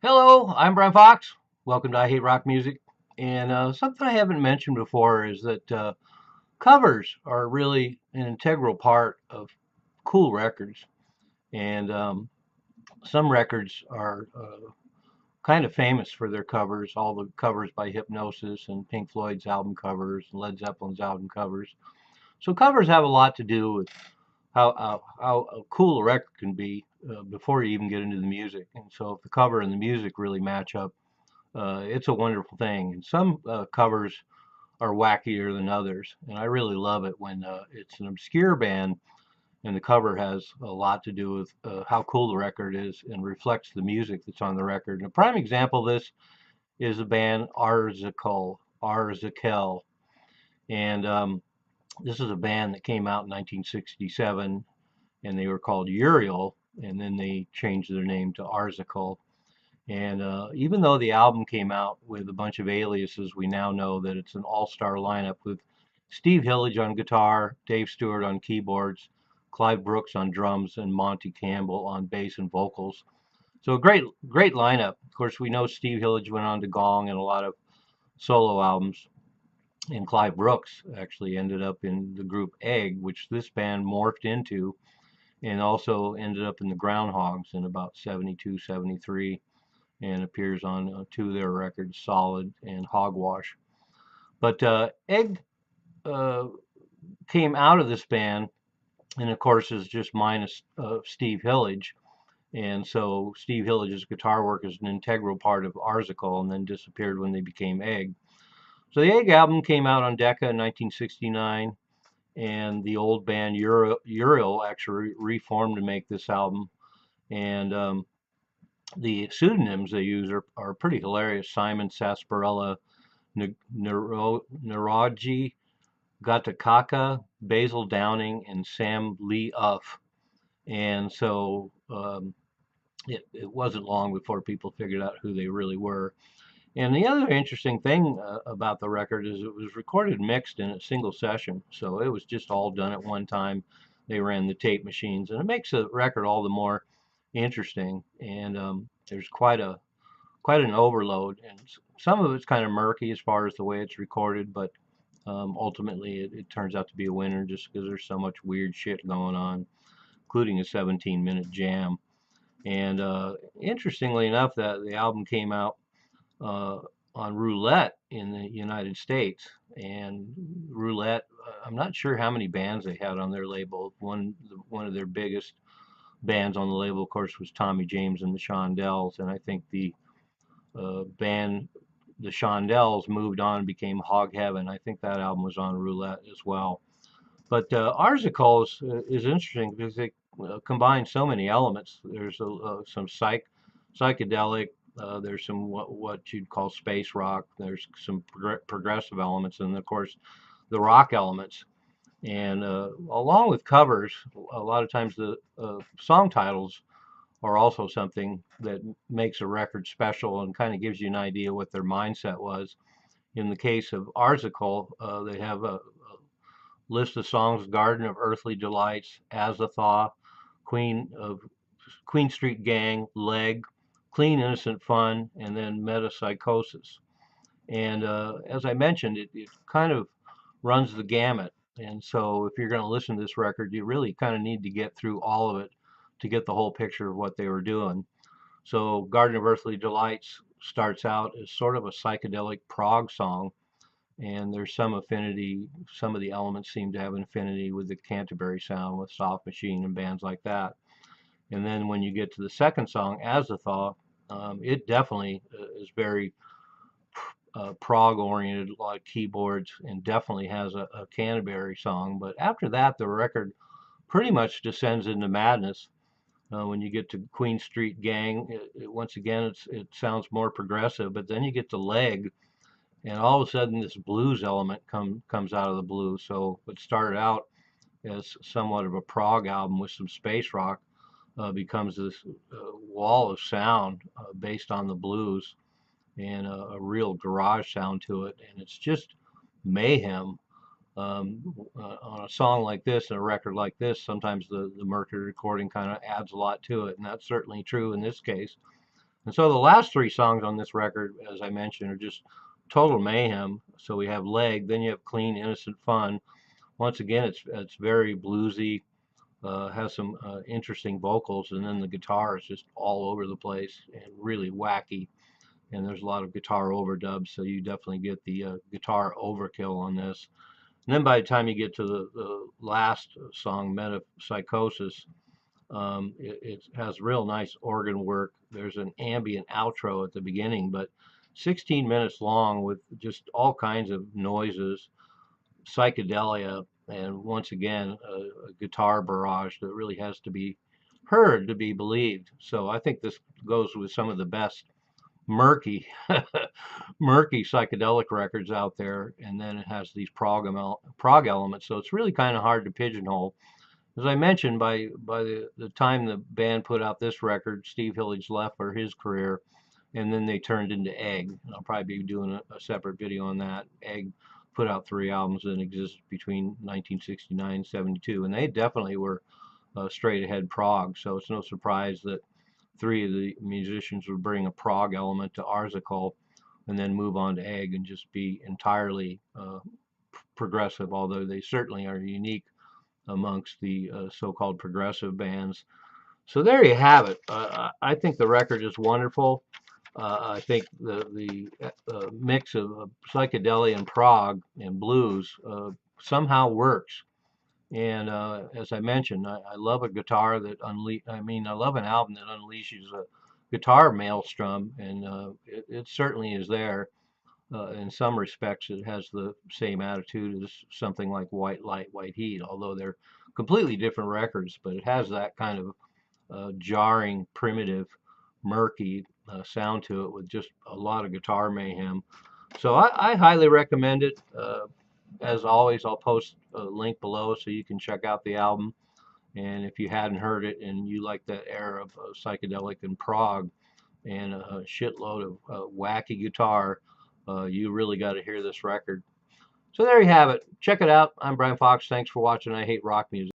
Hello, I'm Brian Fox. Welcome to I Hate Rock Music. And something I haven't mentioned before is that covers are really an integral part of cool records. And some records are kind of famous for their covers, all the covers by Hypnosis and Pink Floyd's album covers, and Led Zeppelin's album covers. So covers have a lot to do with how cool a record can be before you even get into the music. And so if the cover and the music really match up, it's a wonderful thing. And some covers are wackier than others, and I really love it when it's an obscure band and the cover has a lot to do with how cool the record is and reflects the music that's on the record. And a prime example of this is the band ARZACHEL, and this is a band that came out in 1967, and they were called Uriel, and then they changed their name to ARZACHEL. And even though the album came out with a bunch of aliases, we now know that it's an all-star lineup with Steve Hillage on guitar, Dave Stewart on keyboards, Clive Brooks on drums, and Monty Campbell on bass and vocals. So a great lineup. Of course, we know Steve Hillage went on to Gong and a lot of solo albums, and Clive Brooks actually ended up in the group Egg, which this band morphed into, and also ended up in the Groundhogs in about 72, 73 and appears on two of their records, Solid and Hogwash. But Egg uh, came out of this band, and of course is just minus Steve Hillage. And so Steve Hillage's guitar work is an integral part of Arzacle and then disappeared when they became Egg. So the Egg album came out on Decca in 1969, and the old band Uriel actually reformed to make this album. And the pseudonyms they use are pretty hilarious. Simon Sarsaparilla, Niraji Gatakaka, Basil Downing, and Sam Lee Uff. And so it wasn't long before people figured out who they really were. And the other interesting thing about the record is it was recorded mixed in a single session. So it was just all done at one time. They ran the tape machines, and it makes the record all the more interesting. And there's quite an overload, and some of it's kind of murky as far as the way it's recorded, but ultimately it turns out to be a winner just because there's so much weird shit going on, including a 17-minute jam. And interestingly enough, that the album came out uh, on Roulette in the United States, and Roulette, I'm not sure how many bands they had on their label. One of their biggest bands on the label, of course, was Tommy James and the Shondells, and I think the band the Shondells moved on and became Hog Heaven. I think that album was on Roulette as well. But Arzacle is interesting because they combine so many elements. There's some psychedelic. There's some what you'd call space rock. There's some progressive elements, and of course, the rock elements. And along with covers, a lot of times the song titles are also something that makes a record special and kind of gives you an idea what their mindset was. In the case of Arzacle, they have a list of songs: Garden of Earthly Delights, Azathaw, Queen of Queen Street Gang, Leg, Clean Innocent Fun, and then Metapsychosis. And as I mentioned, it kind of runs the gamut. And so if you're going to listen to this record, you really kind of need to get through all of it to get the whole picture of what they were doing. So Garden of Earthly Delights starts out as sort of a psychedelic prog song, and there's some affinity. Some of the elements seem to have an affinity with the Canterbury Sound, with Soft Machine and bands like that. And then when you get to the second song, Azathaw, it definitely is very prog oriented, a lot of keyboards, and definitely has a Canterbury song. But after that, the record pretty much descends into madness. When you get to Queen Street Gang, once again, it sounds more progressive, but then you get to Leg, and all of a sudden this blues element comes out of the blue. So what started out as somewhat of a prog album with some space rock becomes this wall of sound based on the blues and a real garage sound to it, and it's just mayhem. On a song like this and a record like this, sometimes the Mercury recording kind of adds a lot to it, and that's certainly true in this case. And so the last three songs on this record, as I mentioned, are just total mayhem. So we have Leg, then you have Clean, Innocent Fun. Once again, it's very bluesy, has some interesting vocals, and then the guitar is just all over the place and really wacky. And there's a lot of guitar overdubs, so you definitely get the guitar overkill on this. And then by the time you get to the last song, Metapsychosis, it has real nice organ work. There's an ambient outro at the beginning, but 16 minutes long with just all kinds of noises, psychedelia, and once again, a guitar barrage that really has to be heard to be believed. So I think this goes with some of the best murky, murky psychedelic records out there, and then it has these prog elements. So it's really kind of hard to pigeonhole. As I mentioned, by the time the band put out this record, Steve Hillage left for his career, and then they turned into Egg. And I'll probably be doing a separate video on that. Egg put out 3 albums that existed between 1969 and 72, and they definitely were straight ahead prog. So it's no surprise that three of the musicians would bring a prog element to ARZACHEL and then move on to Egg and just be entirely progressive, although they certainly are unique amongst the so-called progressive bands. So there you have it. I think the record is wonderful. I think the mix of psychedelia and prog and blues somehow works. And as I mentioned, I love a guitar that I love an album that unleashes a guitar maelstrom, and it certainly is there. In some respects, it has the same attitude as something like White Light, White Heat, although they're completely different records, but it has that kind of jarring, primitive, murky sound to it with just a lot of guitar mayhem. So I highly recommend it. As always, I'll post a link below so you can check out the album. And if you hadn't heard it and you like that era of psychedelic and prog and a shitload of wacky guitar, you really got to hear this record. So there you have it. Check it out. I'm Brian Fox. Thanks for watching. I Hate Rock Music.